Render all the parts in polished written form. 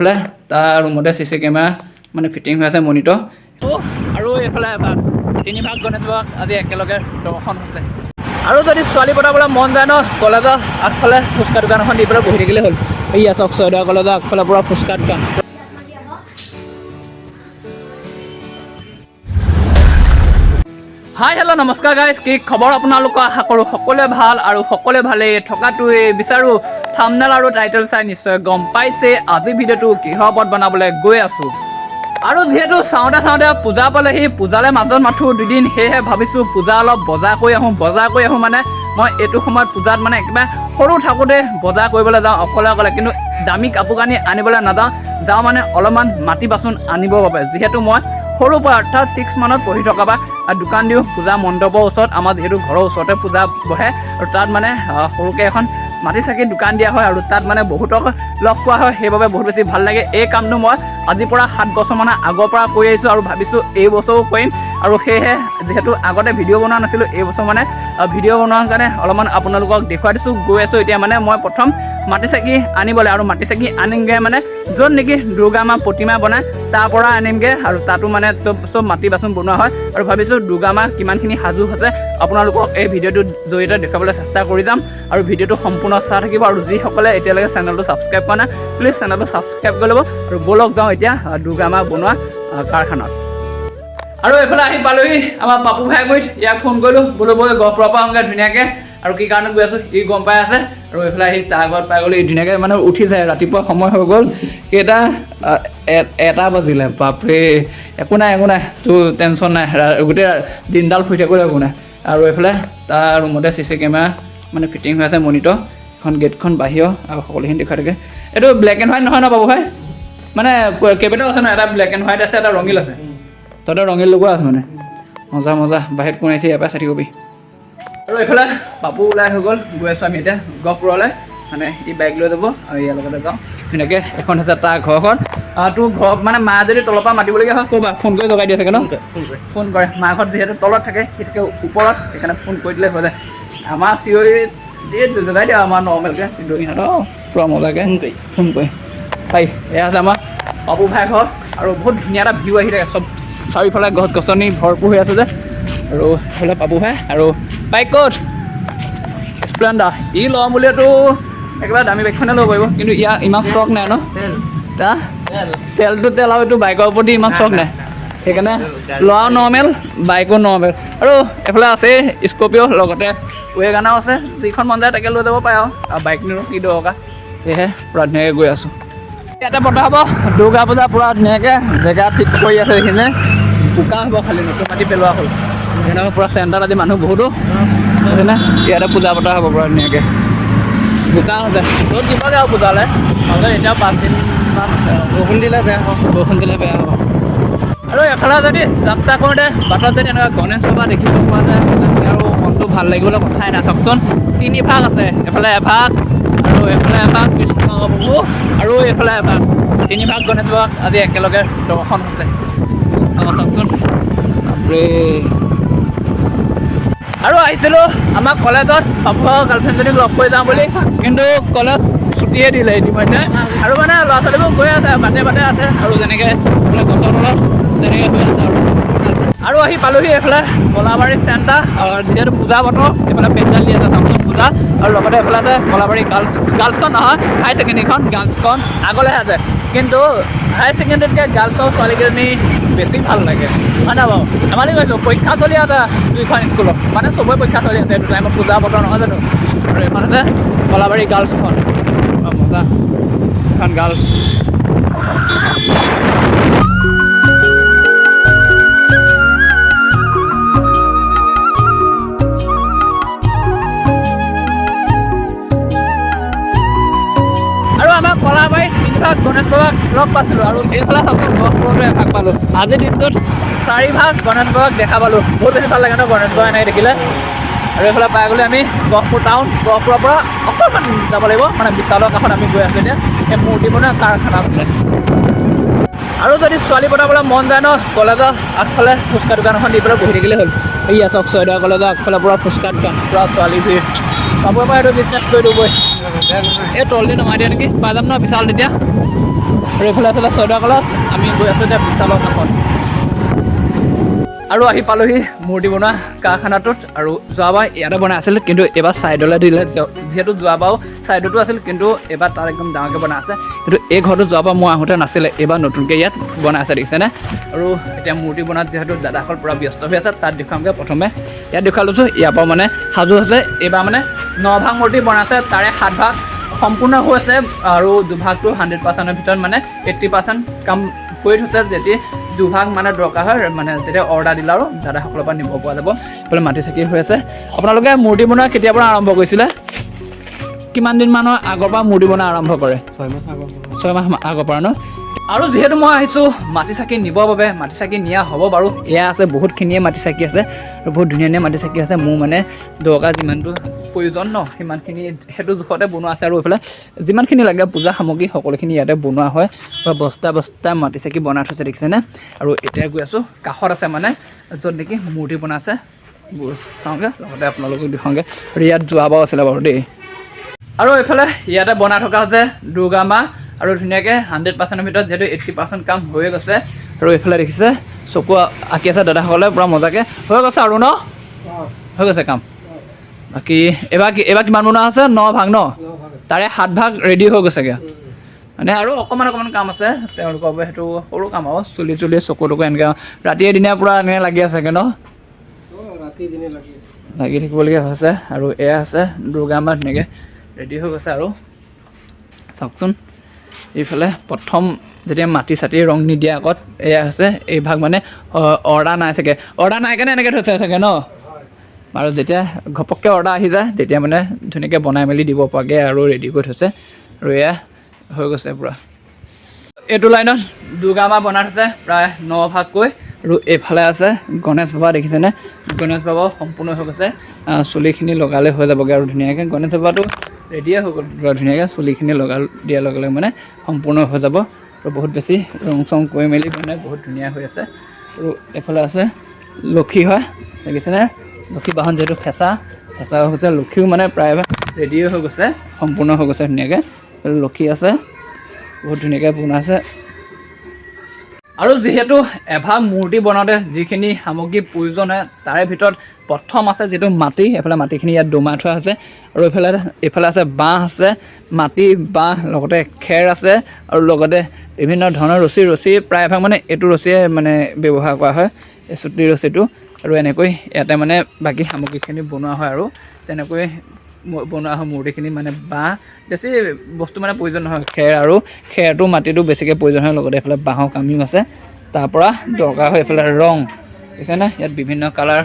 তাৰ ৰুমতে CC camera মানে ফিটিং হৈ আছে মনিটৰ আৰু এইফালে এভাগ তিনি ভাগ গণেশ বাবাক আজি একেলগে দৰ্শন হৈছে আৰু যদি ছোৱালী পতাবলৈ মন যায় ন কলেজৰ আগফালে ফুচকা দোকান এখন দি পেলাই বহি থাকিলে হ'ল এইয়া চাওক ছয়দুৱাৰ কলেজৰ আগফালে পুৰা ফুচকা দোকান হাই হেল্ল' নমস্কাৰ গাইজ কি খবৰ আপোনালোকৰ আশা কৰোঁ সকলোৱে ভাল আৰু সকলোৱে ভালেই থকাটোৱে বিচাৰোঁ থাম্বনেল আৰু টাইটেল চাই নিশ্চয় গম পাইছে আজি ভিডিঅ'টো কিহৰ ওপৰত বনাবলৈ গৈ আছোঁ আৰু যিহেতু চাওঁতে পূজা পালেহি পূজালৈ মাজত মাথো দুদিন সেয়েহে ভাবিছোঁ পূজা অলপ বজাৰ কৰি আহোঁ মানে মই এইটো সময়ত পূজাত মানে একেবাৰে সৰু থাকোঁতে বজাৰ কৰিবলৈ যাওঁ অকলে কিন্তু দামী কাপোৰ কানি আনিবলৈ যাওঁ মানে অলপমান মাটি বাচন আনিবৰ বাবে যিহেতু মই সৰুৰ পৰা অৰ্থাৎ 6 মানত পঢ়ি থকা বা দোকান দিওঁ পূজা মণ্ডপৰ ওচৰত আমাৰ যিহেতু ঘৰৰ ওচৰতে পূজা বহে আৰু তাত মানে সৰুকৈ এখন মাটি চাকি দোকান দিয়া হয় আৰু তাত মানে বহুতক লগ পোৱা হয় সেইবাবে বহুত বেছি ভাল লাগে এই কামটো মই আজিৰ পৰা 7 বছৰমানৰ আগৰ পৰা কৰি আহিছোঁ আৰু ভাবিছোঁ এই বছৰো কৰিম আৰু সেয়েহে যিহেতু আগতে ভিডিঅ' বনোৱা নাছিলোঁ এই বছৰ মানে ভিডিঅ' বনোৱাৰ কাৰণে অলপমান আপোনালোকক দেখুৱাই দিছোঁ গৈ আছোঁ এতিয়া মানে মই প্ৰথম মাটি চাকি আনিবলৈ আৰু মাটি চাকি আনিমগৈ মানে য'ত নেকি দুৰ্গা মা প্ৰতিমা বনায় তাৰ পৰা আনিমগৈ আৰু তাতো মানে চব মাটি বাচন বনোৱা হয় আৰু ভাবিছোঁ দুৰ্গা মা কিমানখিনি সাজু হৈছে আপোনালোকক এই ভিডিঅ'টোৰ জৰিয়তে দেখুৱাবলৈ চেষ্টা কৰি যাম আৰু ভিডিঅ'টো সম্পূৰ্ণ চাই থাকিব আৰু যিসকলে এতিয়ালৈকে চেনেলটো ছাবস্ক্ৰাইব কৰা নাই প্লিজ চেনেলটো ছাবস্ক্ৰাইব কৰি ল'ব আৰু ব'লক যাওঁ এতিয়া দুৰ্গা মা বনোৱা কাৰখানাত আৰু এইফালে আহি পালোহি আমাৰ পাপু ভাই গৈ ইয়াক ফোন কৰিলোঁ বোলো বৈ গহপুৰৰ পৰা আহোঁগৈ ধুনীয়াকৈ আৰু কি কাৰণত গৈ আছোঁ ই গম পাই আছে আৰু এইফালে আহি তাৰ ঘৰত পাই গ'লো ধুনীয়াকৈ মানে উঠি যায় ৰাতিপুৱা সময় হৈ গ'ল কেইটা 1 বাজিলে বাপৰে একো নাই তোৰ টেনশ্যন নাই গোটেই দিনডাল শুই থাকিলেও একো নাই আৰু এইফালে তাৰ ৰুমতে চিচি কেমেৰা মানে ফিটিং হৈ আছে মনিটৰ এখন গেটখন বাহিৰ আৰু সকলোখিনি দেখুৱাই থাকে এইটো ব্লেক এণ্ড হোৱাইট নহয় ন বাবু ভাই মানে কেইবাটাও আছে ন এটা ব্লেক এণ্ড হোৱাইট আছে এটা ৰঙিল আছে তহঁতৰ ৰঙিল লগোৱা আছে মানে মজা বাহিৰত কোন আহিছে ইয়াৰ পৰা চাই থাকিবি আৰু এইফালে পাপু ওলাই হৈ গ'ল গৈ আছোঁ আমি এতিয়া গহপুৰলৈ মানে ই বাইক লৈ যাব আৰু ইয়াৰ লগতে যাওঁ ধুনীয়াকৈ এখন হৈছে তাৰ ঘৰখন তোৰ ঘৰ মানে মা যদি তলৰ পৰা মাতিবলগীয়া হয় ক'বা ফোন কৰি জগাই দিয়ে চাগে ন ফোন কৰে মা ঘৰত যিহেতু তলত থাকে সি থাকে ওপৰত সেইকাৰণে ফোন কৰি দিলে হৈ যায় আমাৰ চিঞৰি জগাই দিয়ে আমাৰ নৰ্মেলকৈ কিন্তু ইহঁতৰ পূৰা মজাকৈ ফোন কৰি পাই এয়া আছে আমাৰ পাপু ভাই ঘৰ আৰু বহুত ধুনীয়া এটা ভিউ আহি থাকে চব চাৰিওফালে গছ গছনি ভৰপূৰ হৈ আছে যে আৰু এইফালে পাপু ভাই আৰু বাইক ক'ত স্প্লেণ্ডাৰ ই ল'ম বুলিতো একেবাৰে দামী বাইকখনে ল'ব পাৰিব কিন্তু ইয়াৰ ইমান চখ নাই ন তেলটো তেল আৰু এইটো বাইকৰ প্ৰতি ইমান চখ নাই সেইকাৰণে ল'ৰাও নৰ্মেল বাইকো নৰ্মেল আৰু এইফালে আছে স্কৰ্পিঅ' লগতে ৱেগানাও আছে যিখন মন যায় তাকে লৈ যাব পাৰে আৰু বাইক নিনো কি দৰকাৰ সেয়েহে পূৰা ধুনীয়াকৈ গৈ আছোঁ ইয়াতে পতা হ'ব দুৰ্গা পূজা পূৰা ধুনীয়াকৈ জেগা ঠিক কৰি আছে সেইখিনি বোকা হ'ব খালি নতুন মাটি পেলোৱা হ'ল সেইকাৰণে পূৰা চেণ্টাৰত আজি মানুহ বহুতো সেইকাৰণে ইয়াতে পূজা পতা হ'ব পূৰা ধুনীয়াকৈ বোকা হৈছে ৰ'দ দিবগৈ আৰু পূজালৈ এতিয়া 5 দিনমান বৰষুণ দিলে বেয়া হ'ব আৰু এফালে যদি যাত্ৰা কৰোঁতে বাটত যদি এনেকুৱা গণেশ বাবা দেখিব পোৱা যায় আৰু মনটো ভাল লাগিবলৈ কথাই নাই চাওকচোন 3 ভাগ আছে এফালে এভাগ আৰু এইফালে এভাগ কৃষ্ণ প্ৰভু আৰু এইফালে এভাগ 3 ভাগ গণেশ বাবাক আজি একেলগে দৰ্শন হৈছে চাওকচোন বাপৰে আৰু আহিছিলোঁ আমাৰ কলেজত পাপুৰ গাৰ্লফ্ৰেণ্ডজনীক লগ কৰি যাওঁ বুলি কিন্তু কলেজ ছুটিয়ে দিলে ইতিমধ্যে আৰু মানে ল'ৰা ছোৱালীবোৰ গৈ আছে বাটে আছে আৰু যেনেকৈ গছৰ তলত তেনেকৈ গৈ আছে আৰু আহি পালোহি এইফালে কলাবাৰী চেণ্টাৰ যিহেতু পূজা বতৰ এইফালে পেণ্ডেল দি আছে চাওকচোন পূজা আৰু লগতে এইফালে আছে কলাবাৰী গাৰ্লছখন নহয় হাই ছেকেণ্ডেৰীখন গাৰ্লছখন আগলৈহে আছে কিন্তু হাই ছেকেণ্ডেৰীতকৈ গাৰ্লছৰ ছোৱালীকেইজনী বেছি ভাল লাগে হয় নাই বাৰু ধেমালি কৈছোঁ পৰীক্ষা চলি আছে 2খন স্কুলত মানে চবৰে পৰীক্ষা চলি আছে এইটো টাইমত পূজা বতৰ নহয় জানো আৰু এইখন আছে কলাবাৰী গাৰ্লছখন মজা এখন গাৰ্লছ আৰু আমাৰ কলাবাৰীত 3 ভাগ গণেশ বাবাক লগ পাইছিলোঁ আৰু এইফালে চাওকচোন গহপুৰতো এভাগ পালোঁ আজিৰ দিনটোত 4 ভাগ গণেশ বাবাক দেখা পালোঁ বহুত বেছি ভাল লাগে ন গণেশ বাবা এনেকৈ দেখিলে আৰু এইফালে পাই গ'লে আমি গহপুৰ টাউন গহপুৰৰ পৰা অকণমান যাব লাগিব মানে বিশালৰ কাষত আমি গৈ আছোঁ এতিয়া এই মূৰ্তি বনোৱা কাৰখানা আৰু যদি ছোৱালী পতাবলৈ মন যায় ন কলেজৰ আগফালে ফুচকা দোকান এখন দি পেলাই বহি থাকিলে হ'ল এইয়া চাওক ছয়দুৱাৰ কলেজৰ আগফালে পূৰা ফুচকা দোকান পূৰা ছোৱালী ভিৰ পাপুৰ পৰা এইটো বিজনেছ কৰি দিবই এই তলদি নমাই দিয়া নেকি পাই যাম ন বিশাল তেতিয়া আৰু এইফালে আছিলে চৈদা কলচ আমি গৈ আছোঁ এতিয়া বিশালৰ কাষত আৰু আহি পালোহি মূৰ্তি বনোৱা কাৰখানাটোত আৰু যোৱাবাৰ ইয়াতে বনাই আছিল কিন্তু এইবাৰ ছাইডলৈ দিলে যিহেতু যোৱাবাৰো ছাইডতো আছিল কিন্তু এইবাৰ তাত একদম ডাঙৰকৈ বনাই আছে কিন্তু এই ঘৰটো যোৱাবাৰ মই আহোঁতে নাছিলে এইবাৰ নতুনকৈ ইয়াত বনাই আছে দেখিছেনে আৰু এতিয়া মূৰ্তি বনাত যিহেতু দাদাসকল পূৰা ব্যস্ত হৈ আছে তাত দেখুৱামগৈ প্ৰথমে ইয়াত দেখুৱাই লৈছোঁ ইয়াৰ পৰা মানে সাজু হৈছে এইবাৰ মানে 9 ভাগ মূৰ্তি বনাইছে তাৰে 7 ভাগ সম্পূৰ্ণ হৈ আছে আৰু 2 ভাগটো 100%ৰ ভিতৰত মানে 80% কাম কৰি থৈছে যেতিয়া 2 ভাগ মানে দৰকাৰ হয় মানে যেতিয়া অৰ্ডাৰ দিলে আৰু দাদাসকলৰ পৰা নিব পৰা যাব এইফালে মাটি চাকি হৈ আছে আপোনালোকে মূৰ্তি বনোৱা কেতিয়াৰ পৰা আৰম্ভ কৰিছিলে কিমান দিনমানৰ আগৰ পৰা মূৰ্তি বনোৱা আৰম্ভ কৰে 6 মাহ আগৰ পৰা ন আৰু যিহেতু মই আহিছোঁ মাটি চাকি নিবৰ বাবে মাটি চাকি নিয়া হ'ব বাৰু এয়া আছে বহুতখিনিয়ে মাটি চাকি আছে আৰু বহুত ধুনীয়া ধুনীয়া মাটি চাকি আছে মোৰ মানে দৰকাৰ যিমানটো প্ৰয়োজন ন সিমানখিনি সেইটো জোখতে বনোৱা আছে আৰু এইফালে যিমানখিনি লাগে পূজা সামগ্ৰী সকলোখিনি ইয়াতে বনোৱা হয় বস্তা বস্তা মাটি চাকি বনাই থৈছে দেখিছেনে আৰু এতিয়া গৈ আছোঁ কাষত আছে মানে য'ত নেকি মূৰ্তি বনাইছে চাওঁগৈ লগতে আপোনালোকক দেখুৱাওঁগৈ আৰু ইয়াত যোৱাবাৰো আছিলে বাৰু দেই আৰু এইফালে ইয়াতে বনাই থকা হৈছে দুৰ্গা মা আৰু ধুনীয়াকৈ 100%ৰ ভিতৰত যিহেতু 80% কাম হৈ গৈছে আৰু এইফালে দেখিছে চকু আঁকি আছে দাদাসকলে পূৰা মজাকৈ হৈ গৈছে আৰু ন হৈ গৈছে কাম বাকী এইবাৰ কিমান বনোৱা আছে 9 ভাগ ন তাৰে 7 ভাগ ৰেডি হৈ গৈছেগৈ মানে আৰু অকণমান কাম আছে তেওঁলোকৰ বাবে সেইটো সৰু কাম আৰু চুলি চকু এনেকৈ ৰাতিয়ে দিনে পূৰা এনেকৈ লাগি আছেগৈ ন লাগি থাকিবলগীয়া হৈছে আৰু এয়া আছে দুৰ্গা মা ধুনীয়াকৈ ৰেডি হৈ গৈছে আৰু চাওকচোন এইফালে প্ৰথম যেতিয়া মাটি চাটি ৰং নিদিয়া আগত এয়া হৈছে এই ভাগ মানে অৰ্ডাৰ নাই চাগে অৰ্ডাৰ নাই কাৰণে এনেকৈ থৈছে চাগে ন আৰু যেতিয়া ঘপককৈ অৰ্ডাৰ আহি যায় তেতিয়া মানে ধুনীয়াকৈ বনাই মেলি দিব পৰাকৈ আৰু ৰেডি কৰি থৈছে আৰু এয়া হৈ গৈছে পূৰা এইটো লাইনত দুৰ্গা মা বনাই থৈছে প্ৰায় 9 ভাগকৈ আৰু এইফালে আছে গণেশ বাবা দেখিছেনে গণেশ বাবাও সম্পূৰ্ণ হৈ গৈছে চুলিখিনি লগালে হৈ যাবগৈ আৰু ধুনীয়াকৈ গণেশ বাবাটো ৰেডিয়ে হৈ গ'ল ধুনীয়াকৈ চুলিখিনি দিয়াৰ লগে লগে মানে সম্পূৰ্ণ হৈ যাব আৰু বহুত বেছি ৰং চং কৰি মেলি মানে বহুত ধুনীয়া হৈ আছে আৰু এইফালে আছে লক্ষী হয় দেখিছেনে লক্ষী বাহন যিহেতু ফেঁচা হৈ গৈছে লক্ষীও মানে প্ৰায় ৰেডিয়ে হৈ গৈছে সম্পূৰ্ণ হৈ গৈছে ধুনীয়াকৈ লক্ষী আছে বহুত ধুনীয়াকৈ বনাইছে আৰু যিহেতু এভাগ মূৰ্তি বনাওঁতে যিখিনি সামগ্ৰী প্ৰয়োজন হয় তাৰে ভিতৰত প্ৰথম আছে যিটো মাটি এইফালে মাটিখিনি ইয়াত দমাই থোৱা হৈছে আৰু এইফালে আছে বাঁহ আছে মাটি বাঁহ লগতে খেৰ আছে আৰু লগতে বিভিন্ন ধৰণৰ ৰছী প্ৰায়ভাগ মানে এইটো ৰছীয়ে মানে ব্যৱহাৰ কৰা হয় এই চুটি ৰছীটো আৰু এনেকৈ ইয়াতে মানে বাকী সামগ্ৰীখিনি বনোৱা হয় আৰু তেনেকৈ বনোৱা হয় মূৰ্তিখিনি মানে বাঁহ বেছি বস্তু মানে প্ৰয়োজন নহয় খেৰটো মাটিটো বেছিকৈ প্ৰয়োজন হয় লগতে এইফালে বাঁহৰ কামিও আছে তাৰপৰা দৰকাৰ হয় এইফালে ৰং দেখিছেনে ইয়াত বিভিন্ন কালাৰ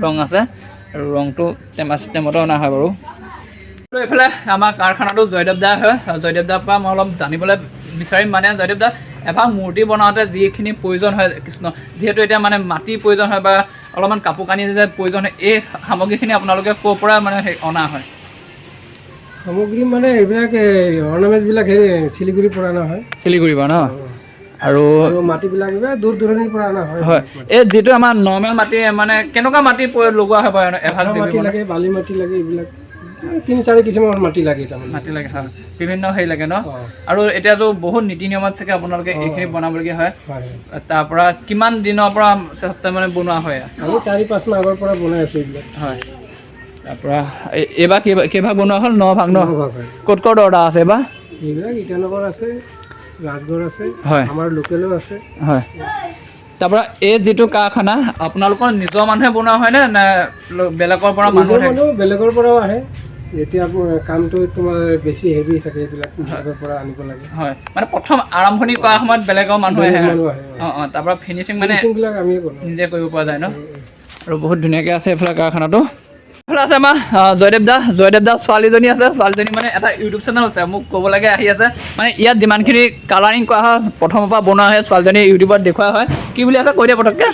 ৰং আছে আৰু ৰংটো টেমা চিষ্টেমতো অনা হয় বাৰু আৰু এইফালে আমাৰ কাৰখানাটো জয়দেৱ দা হয় জয়দেৱ দাৰ পৰা মই অলপ জানিবলৈ বিচাৰিম মানে জয়দেৱ দা এভাগ মূৰ্তি বনাওঁতে যিখিনি প্ৰয়োজন হয় কৃষ্ণ যিহেতু এতিয়া মানে মাটিৰ প্ৰয়োজন হয় বা অলপমান কাপোৰ কানি যে প্ৰয়োজন হয় এই সামগ্ৰীখিনি আপোনালোকে ক'ৰ পৰা মানে অনা হয় সামগ্ৰী মানে এইবিলাক অৰ্নামেণ্টছবিলাক হেৰি শিলিগুৰিৰ পৰা অনা হয় শিলিগুৰিৰ পৰা ন আৰু মাটিবিলাক দূৰ দূৰণিৰ পৰা অনা হয় হয় এই যিটো আমাৰ নৰ্মেল মাটি মানে কেনেকুৱা মাটি লগোৱা হয় বাৰু এভাগ মাটি লাগে বালি মাটি লাগে এইবিলাক 3-4 কিছিমৰ মাটি লাগে তাৰমানে মাটি লাগে হয় বিভিন্ন হেৰি লাগে ন আৰু এতিয়াতো বহুত নীতি নিয়মত চাগে আপোনালোকে এইখিনি বনাবলগীয়া হয় তাৰ পৰা কিমান দিনৰ পৰা মানে বনোৱা হয় আমি 4-5 মাহ আগৰ পৰা বনাই আছোঁ এইবিলাক হয় তাৰপৰা এইবাৰ কেইভাগ বনোৱা হ'ল 9 ভাগ ন ক'ত অৰ্ডাৰ আছে এইবাৰ এইবিলাক ইটানগৰ আছে ৰাজগড় আছে হয় আমাৰ লোকেলো আছে হয় তাৰপৰা এই যিটো কাৰখানা আপোনালোকৰ নিজৰ মানুহে বনোৱা হয়নে নে বেলেগৰ পৰা মানুহ বেলেগৰ পৰাও আহে যেতিয়া কামটো তোমাৰ বেছি হেভি থাকে এইবিলাক বেলেগৰ পৰা আনিব লাগে হয় মানে প্ৰথম আৰম্ভণি কৰা সময়ত বেলেগৰ মানুহ আহে তাৰপৰা ফিনিচিং মানে আমি নিজে কৰিব পৰা যায় ন আৰু বহুত ধুনীয়াকৈ আছে এইফালে কাৰখানাটো এইফালে আছে আমাৰ জয়দেৱ দা ছোৱালীজনী আছে ছোৱালীজনী মানে এটা ইউটিউব চেনেল আছে মোক ক'বলৈকে আহি আছে মানে ইয়াত যিমানখিনি কালাৰিং কৰা হয় প্ৰথমৰ পৰা বনোৱা হয় ছোৱালীজনী ইউটিউবত দেখুওৱা হয় কি বুলি আছে কৈ দিয়া পটককৈ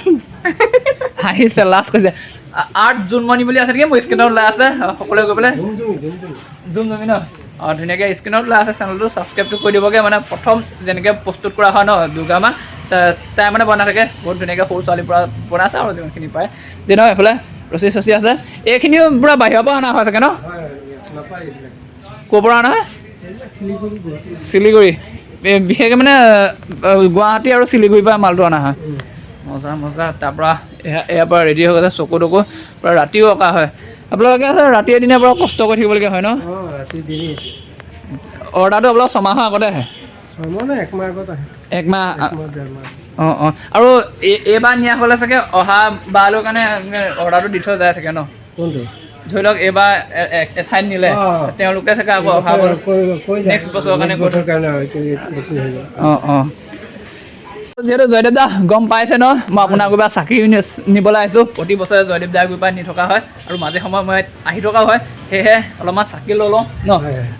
হাঁহিছে লাষ্ট কৈছে আৰ্ট জোনমণি বুলি আছে নেকি মোৰ স্ক্ৰীণত ওলাই আছে সকলোৱে গৈ পেলাই জুমজুমি ন ধুনীয়াকৈ স্ক্ৰীণত ওলাই আছে চেনেলটো ছাবস্ক্ৰাইবটো কৰি দিবগৈ মানে প্ৰথম যেনেকৈ প্ৰস্তুত কৰা হয় ন দুৰ্গা মা তাই মানে বনাই থাকে বহুত ধুনীয়াকৈ সৰু ছোৱালীৰ পৰা বনাইছে আৰু যিমানখিনি পায় যে নহয় এইফালে ৰছী চচি আছে এইখিনিও পূৰা বাহিৰৰ পৰা অনা হয় চাগে ন ক'ৰ পৰা অনা হয় শিলিগুৰি বিশেষকৈ মানে গুৱাহাটী আৰু শিলিগুৰিৰ পৰা মালটো অনা হয় মজা মজা তাৰপৰা ইয়াৰ পৰা ৰেডি হৈ গৈছে চকু তকু পূৰা ৰাতিও অঁকা হয় আপোনালোকে ৰাতি এদিনৰ পৰা কষ্ট কৰি থাকিবলগীয়া হয় ন ৰাতি দেৰি অৰ্ডাৰটো আপোনালোক ছমাহৰ আগতে আহে মানে একমাহ আগত আহে একমাহ ডেৰ মাহ অঁ আৰু এইবাৰ নিয়া হ'লে চাগে অহা বাৰলৈ কাৰণে অৰ্ডাৰটো দি থৈ যায় চাগে ন কোনটো ধৰি লওক এইবাৰ এঠাইত নিলে তেওঁলোকে চাগে আকৌ অহা নেক্সট বছৰৰ কাৰণে অঁ যিহেতু জয়দেৱ দা গম পাইছে ন মই আপোনাৰ কিবা চাকি নিবলৈ আহিছোঁ প্ৰতি বছৰে জয়দেৱ দাৰ পৰা নি থকা হয় আৰু মাজে সময়ে মই আহি থকাও হয় সেয়েহে অলপমান চাকি লৈ লওঁ ন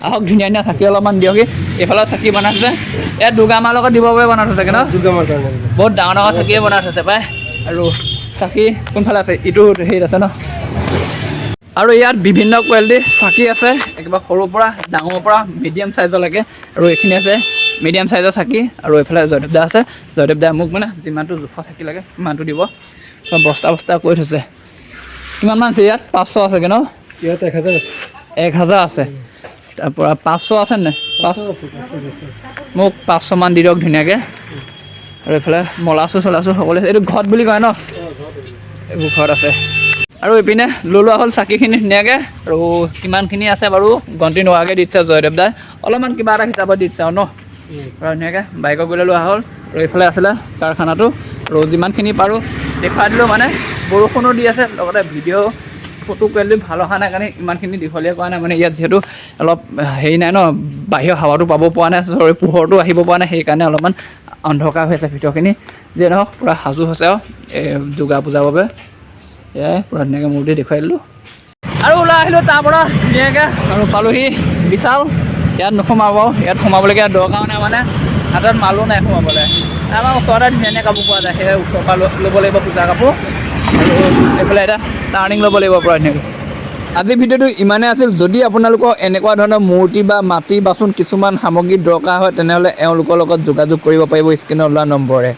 আহক ধুনীয়া ধুনীয়া চাকি অলপমান দিয়কহি এইফালে চাকি বনাই থৈছে ইয়াত দুৰ্গামাৰ লগত দিব বাবে বনাই থৈছে ন বহুত ডাঙৰ ডাঙৰ চাকিয়ে বনাই থৈছে পাই আৰু চাকি কোনফালে আছে ইটো হেৰিত আছে ন আৰু ইয়াত বিভিন্ন কোৱালিটিৰ চাকি আছে একেবাৰে সৰুৰ পৰা ডাঙৰৰ পৰা মিডিয়াম চাইজলৈকে আৰু এইখিনি আছে মিডিয়াম চাইজৰ চাকি আৰু এইফালে জয়দেৱ দা আছে জয়দেৱ দাই মোক মানে যিমানটো জোখৰ চাকি লাগে সিমানটো দিব বস্তা বস্তা কৰি থৈছে কিমানমান আছে ইয়াত 500 আছেগৈ ন ইয়াত 1000 আছে 1000 আছে তাৰপৰা 500 আছে নাই 500 মোক 500 মান দি দিয়ক ধুনীয়াকৈ আৰু এইফালে মলাচু চলাচু সকলো এইটো ঘৰত বুলি কয় ন এইবোৰ ঘৰত আছে আৰু এইপিনে লৈ লোৱা হ'ল চাকিখিনি ধুনীয়াকৈ আৰু কিমানখিনি আছে বাৰু গন্তি নোহোৱাকৈ দিছে জয়দেৱ দাই অলপমান কিবা এটা হিচাপত দিছে আৰু ন আৰু ধুনীয়াকৈ বাইকক গ'লে লোৱা হ'ল আৰু এইফালে আছিলে কাৰখানাটো আৰু যিমানখিনি পাৰোঁ দেখুৱাই দিলোঁ মানে বৰষুণো দি আছে লগতে ভিডিঅ' ফটো কোৱালিটি ভাল অহা নাই কাৰণে ইমানখিনি দীঘলীয়া কৰা নাই মানে ইয়াত যিহেতু অলপ হেৰি নাই ন বাহিৰৰ হাৱাটো পাব পৰা নাই পোহৰটো আহিব পৰা নাই সেইকাৰণে অলপমান অন্ধকাৰ হৈ আছে ভিতৰখিনি যিয়ে নহওক পূৰা সাজু হৈছে আৰু এই দুৰ্গা পূজাৰ বাবে এয়াই পূৰা ধুনীয়াকৈ মূৰ্তি দেখুৱাই দিলোঁ আৰু ওলাই আহিলোঁ তাৰ পৰা ধুনীয়াকৈ আৰু পালোহি বিশাল ইয়াত নোসোমাব ইয়াত সোমাবলগীয়া দৰকাৰ নাই মানে হাতত মালো নাই সোমাবলৈ আমাৰ ওচৰতে ধুনীয়া ধুনীয়া কাপোৰ পোৱা যায় সেই ওচৰৰ পৰা ল'ব লাগিব পূজা কাপোৰ আৰু এইফালে এটা টাৰ্ণিং ল'ব লাগিব পূৰা ধুনীয়াকৈ আজি ভিডিঅ'টো ইমানেই আছিল যদি আপোনালোকৰ এনেকুৱা ধৰণৰ মূৰ্তি বা মাটি বাচন কিছুমান সামগ্ৰী দৰকাৰ হয় তেনেহ'লে এওঁলোকৰ লগত যোগাযোগ কৰিব পাৰিব স্ক্ৰীনত ওলোৱা নম্বৰে